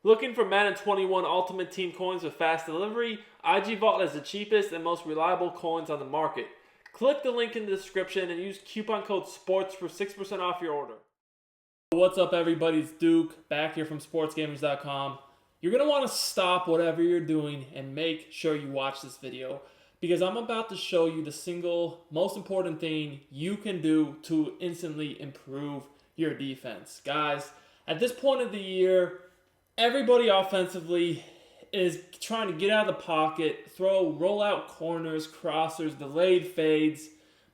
Looking for Madden 21 Ultimate Team coins with fast delivery? IG Vault has the cheapest and most reliable coins on the market. Click the link in the description and use coupon code SPORTS for 6% off your order. What's up, everybody? It's Duke, back here from sportsgamers.com. You're going to want to stop whatever you're doing and make sure you watch this video, because I'm about to show you the single most important thing you can do to instantly improve your defense. Guys, at this point of the year, everybody offensively is trying to get out of the pocket, roll out corners, crossers, delayed fades,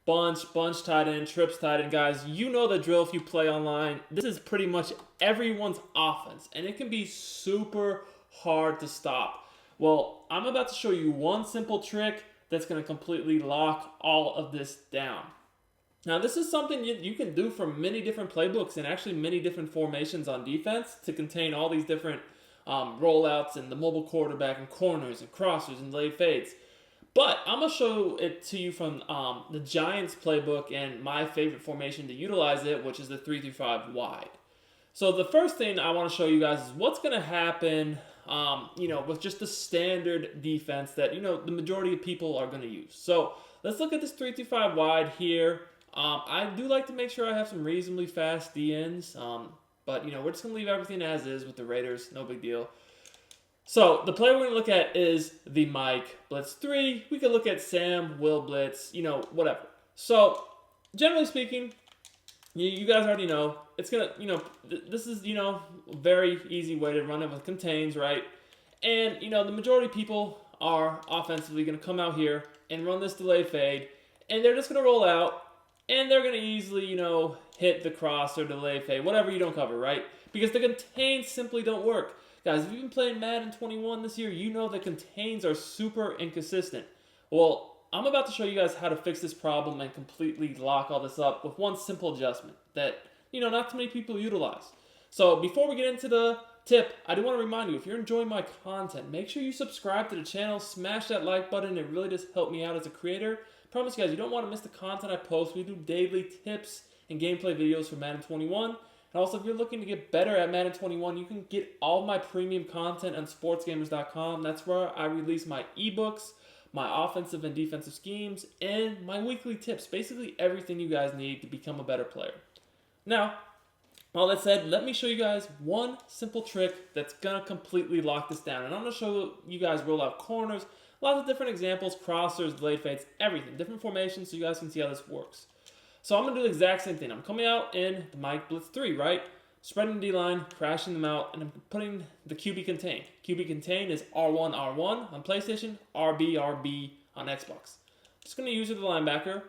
bunch tight end, trips tight end. Guys, you know the drill if you play online. This is pretty much everyone's offense, and it can be super hard to stop. Well, I'm about to show you one simple trick that's going to completely lock all of this down. Now, this is something you can do from many different playbooks and actually many different formations on defense to contain all these different rollouts and the mobile quarterback and corners and crossers and delayed fades. But I'm going to show it to you from the Giants playbook and my favorite formation to utilize it, which is the 3-5 wide. So the first thing I want to show you guys is what's going to happen with just the standard defense that, the majority of people are going to use. So let's look at this 3-5 wide here. I do like to make sure I have some reasonably fast DNs, but, we're just going to leave everything as is with the Raiders. No big deal. So the player we're going to look at is the Mike Blitz 3. We could look at Sam, Will Blitz, whatever. So generally speaking, you guys already know, it's going to, this is, very easy way to run it with contains, right? And, the majority of people are offensively going to come out here and run this delay fade, and they're just going to roll out, and they're going to easily, hit the cross or delay fade, whatever you don't cover, right? Because the contains simply don't work. Guys, if you've been playing Madden 21 this year, you know the contains are super inconsistent. Well, I'm about to show you guys how to fix this problem and completely lock all this up with one simple adjustment that, not too many people utilize. So before we get into the tip, I do want to remind you, if you're enjoying my content, make sure you subscribe to the channel, smash that like button. It really does help me out as a creator. Promise you guys, you don't want to miss the content I post. We do daily tips and gameplay videos for Madden 21. And also, if you're looking to get better at Madden 21, you can get all my premium content on sportsgamers.com. That's where I release my ebooks, my offensive and defensive schemes, and my weekly tips. Basically everything you guys need to become a better player. Now, all that said, let me show you guys one simple trick that's going to completely lock this down. And I'm going to show you guys roll out corners, lots of different examples, crossers, delayed fades, everything. Different formations so you guys can see how this works. So I'm going to do the exact same thing. I'm coming out in the Mike Blitz 3, right? Spreading the D-line, crashing them out, and I'm putting the QB contain. QB contain is R1, R1 on PlayStation, RB, RB on Xbox. Just going to use it as the linebacker.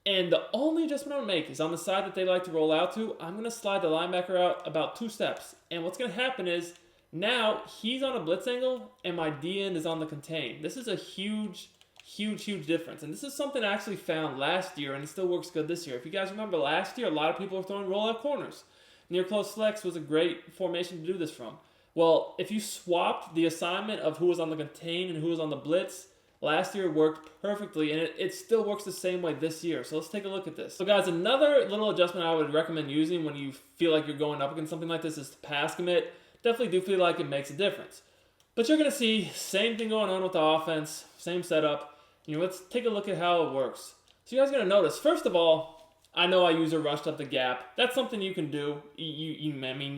And the only adjustment I'm going to make is on the side that they like to roll out to, I'm going to slide the linebacker out about 2 steps. And what's going to happen is, now he's on a blitz angle and my D-end is on the contain. This is a huge difference. And this is something I actually found last year, and it still works good this year. If you guys remember last year, a lot of people were throwing rollout corners. Near close flex was a great formation to do this from. Well, if you swapped the assignment of who was on the contain and who was on the blitz, last year it worked perfectly, and it still works the same way this year. So let's take a look at this. So guys, another little adjustment I would recommend using when you feel like you're going up against something like this is to pass commit. Definitely do feel like it makes a difference. But you're going to see same thing going on with the offense, same setup. Let's take a look at how it works. So you guys are going to notice, first of all, I know I use a rushed up the gap. That's something you can do. You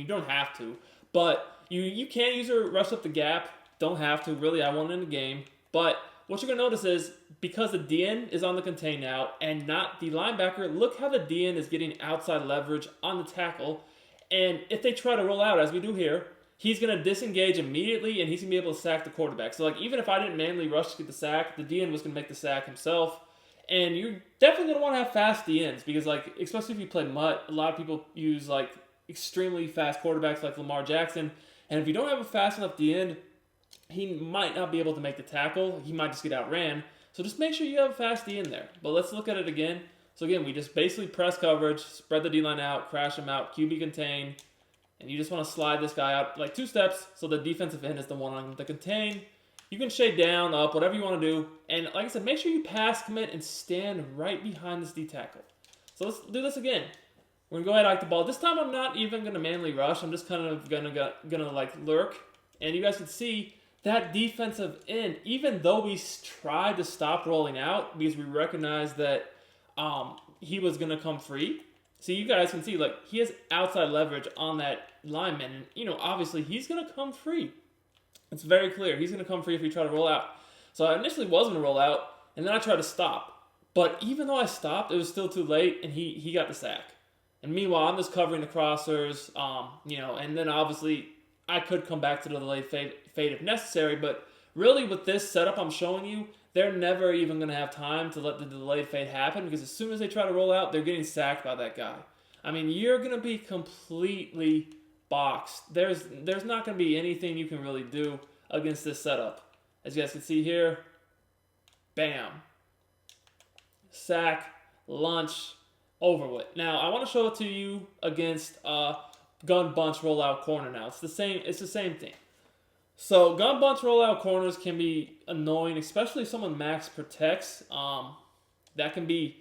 don't have to. But you can use a rush up the gap. Don't have to. Really, I want it in the game. But what you're going to notice is, because the DN is on the contain now and not the linebacker, look how the DN is getting outside leverage on the tackle. And if they try to roll out, as we do here, he's going to disengage immediately, and he's going to be able to sack the quarterback. So, even if I didn't manually rush to get the sack, the DN was going to make the sack himself. And you're definitely going to want to have fast DNs because, especially if you play MUT, a lot of people use, extremely fast quarterbacks like Lamar Jackson. And if you don't have a fast enough DN, he might not be able to make the tackle. He might just get outran. So just make sure you have a fast DN there. But let's look at it again. So, again, we just basically press coverage, spread the D-line out, crash him out, QB contain. And you just want to slide this guy out 2 steps so the defensive end is the one on the contain. You can shade down, up, whatever you want to do. And like I said, make sure you pass commit and stand right behind this D tackle. So let's do this again. We're going to go ahead and hike the ball. This time I'm not even going to manually rush. I'm just kind of going to lurk And you guys can see that defensive end, even though we tried to stop rolling out because we recognized that he was going to come free. See, you guys can see, like, he has outside leverage on that lineman. And, you know, obviously he's going to come free. It's very clear. He's going to come free if we try to roll out. So I initially was going to roll out, and then I tried to stop. But even though I stopped, it was still too late, and he got the sack. And meanwhile, I'm just covering the crossers, you know, and then obviously I could come back to the delayed fade if necessary. But really with this setup I'm showing you, they're never even going to have time to let the delayed fade happen, because as soon as they try to roll out, they're getting sacked by that guy. I mean, you're going to be completely boxed. There's not going to be anything you can really do against this setup. As you guys can see here, bam. Sack, lunch, over with. Now, I want to show it to you against gun bunch rollout corner now. It's the same thing. So gun bunch rollout corners can be annoying, especially if someone max protects. That can be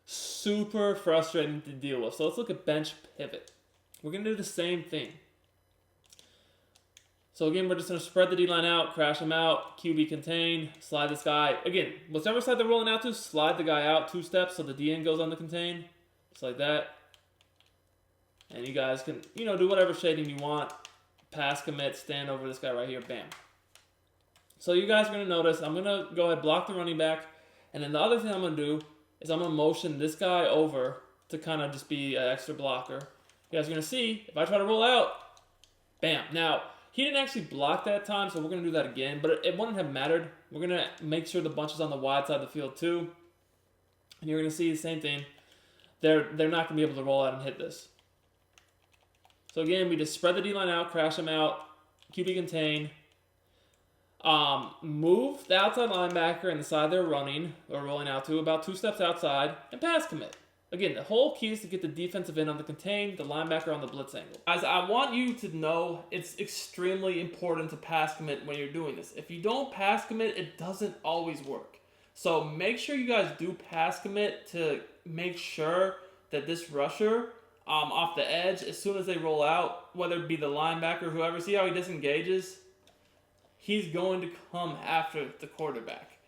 super frustrating to deal with. So let's look at bench pivot. We're going to do the same thing. So again, we're just going to spread the D-line out, crash them out, QB contain, slide this guy. Again, whichever side they're rolling out to, slide the guy out 2 steps so the D-end goes on the contain. Just like that. And you guys can, you know, do whatever shading you want. Pass commit, stand over this guy right here, bam. So you guys are going to notice, I'm going to go ahead, block the running back. And then the other thing I'm going to do is I'm going to motion this guy over to kind of just be an extra blocker. You guys are going to see, if I try to roll out, bam. Now, he didn't actually block that time, so we're going to do that again. But it wouldn't have mattered. We're going to make sure the bunch is on the wide side of the field too. And you're going to see the same thing. They're not going to be able to roll out and hit this. So again, we just spread the D-line out, crash them out, QB contain. Move the outside linebacker and the side they're running or rolling out to about 2 steps outside and pass commit. Again, the whole key is to get the defensive end on the contain, the linebacker on the blitz angle. Guys, I want you to know it's extremely important to pass commit when you're doing this. If you don't pass commit, it doesn't always work. So make sure you guys do pass commit to make sure that this rusher off the edge, as soon as they roll out, whether it be the linebacker or whoever, see how he disengages? He's going to come after the quarterback.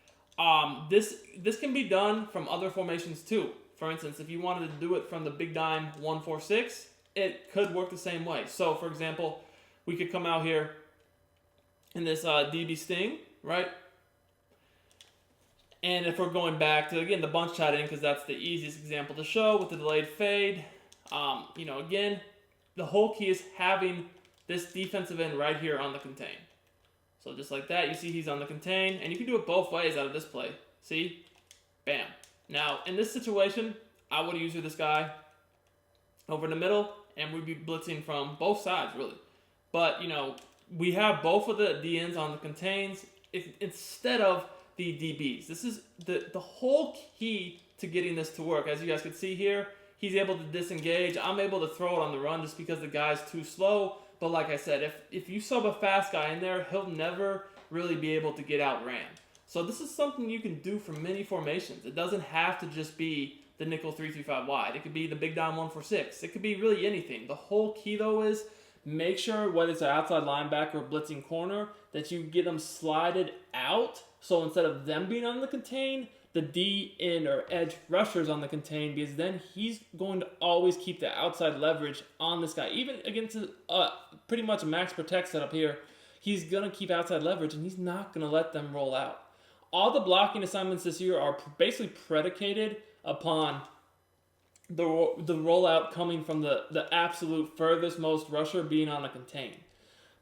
This can be done from other formations too. For instance, if you wanted to do it from the big dime 1-4-6, it could work the same way. So, for example, we could come out here in this DB sting, right? And if we're going back to, again, the bunch tight end, because that's the easiest example to show with the delayed fade, you know, again, the whole key is having this defensive end right here on the contain. So just like that, you see he's on the contain, and you can do it both ways out of this play. See? Bam. Now, in this situation, I would use this guy over in the middle, and we'd be blitzing from both sides, really. But, you know, we have both of the DNs on the contains instead of the DBs. This is the whole key to getting this to work. As you guys can see here, he's able to disengage. I'm able to throw it on the run just because the guy's too slow. But like I said, if you sub a fast guy in there, he'll never really be able to get outran. So this is something you can do for many formations. It doesn't have to just be the nickel 3-3-5 wide. It could be the big dime 1-4-6. It could be really anything. The whole key, though, is make sure, whether it's an outside linebacker or blitzing corner, that you get them slided out. So instead of them being on the contain, the D end or edge rushers on the contain, because then he's going to always keep the outside leverage on this guy. Even against pretty much a max protect setup here, he's going to keep outside leverage, and he's not going to let them roll out. All the blocking assignments this year are basically predicated upon the rollout coming from the absolute furthest most rusher being on a contain.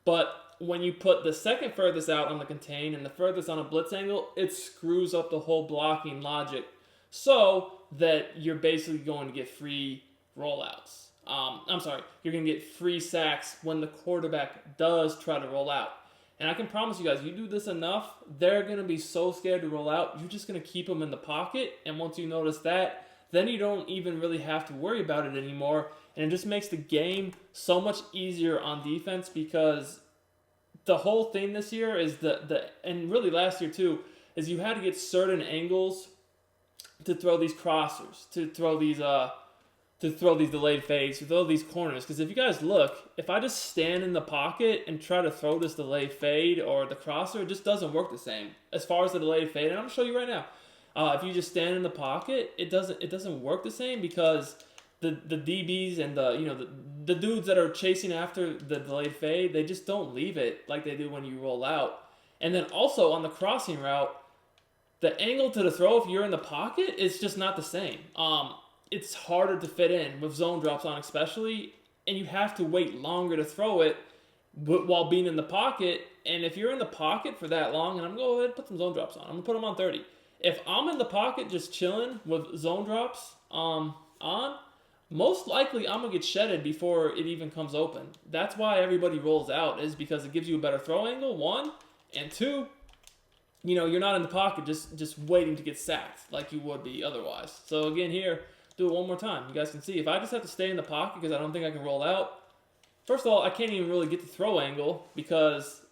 But when you put the second furthest out on the contain and the furthest on a blitz angle, it screws up the whole blocking logic so that you're basically going to get free rollouts. You're going to get free sacks when the quarterback does try to roll out. And I can promise you guys, you do this enough, they're going to be so scared to roll out, you're just going to keep them in the pocket. And once you notice that, then you don't even really have to worry about it anymore. And it just makes the game so much easier on defense, because the whole thing this year is and really last year too, is you had to get certain angles to throw these crossers, to throw these to throw these delayed fades, to throw these corners. Because if you guys look, if I just stand in the pocket and try to throw this delayed fade or the crosser, it just doesn't work the same as far as the delayed fade. And I'm gonna show you right now. If you just stand in the pocket, it doesn't work the same because the DBs and the dudes that are chasing after the delayed fade, they just don't leave it like they do when you roll out. And then also on the crossing route, the angle to the throw if you're in the pocket is just not the same. It's harder to fit in with zone drops on especially, and you have to wait longer to throw it while being in the pocket. And if you're in the pocket for that long, and I'm going to go ahead and put some zone drops on. I'm going to put them on 30. If I'm in the pocket just chilling with zone drops on, most likely I'm going to get shedded before it even comes open. That's why everybody rolls out, is because it gives you a better throw angle, one, and two, you're not in the pocket just waiting to get sacked like you would be otherwise. So again here, do it one more time. You guys can see, if I just have to stay in the pocket because I don't think I can roll out, first of all, I can't even really get the throw angle because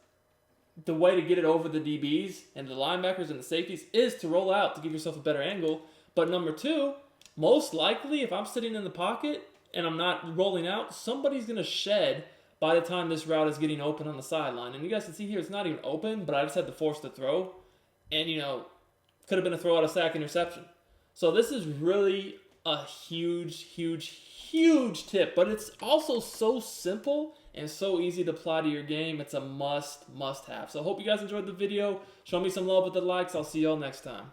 the way to get it over the DBs and the linebackers and the safeties is to roll out to give yourself a better angle. But number two, most likely if I'm sitting in the pocket and I'm not rolling out, somebody's going to shed by the time this route is getting open on the sideline. And you guys can see here, it's not even open, but I just had to force the throw. And, could have been a throw out, a sack, interception. So this is really a huge, huge, huge tip. But it's also so simple and so easy to apply to your game. It's a must have. So I hope you guys enjoyed the video. Show me some love with the likes. I'll see y'all next time.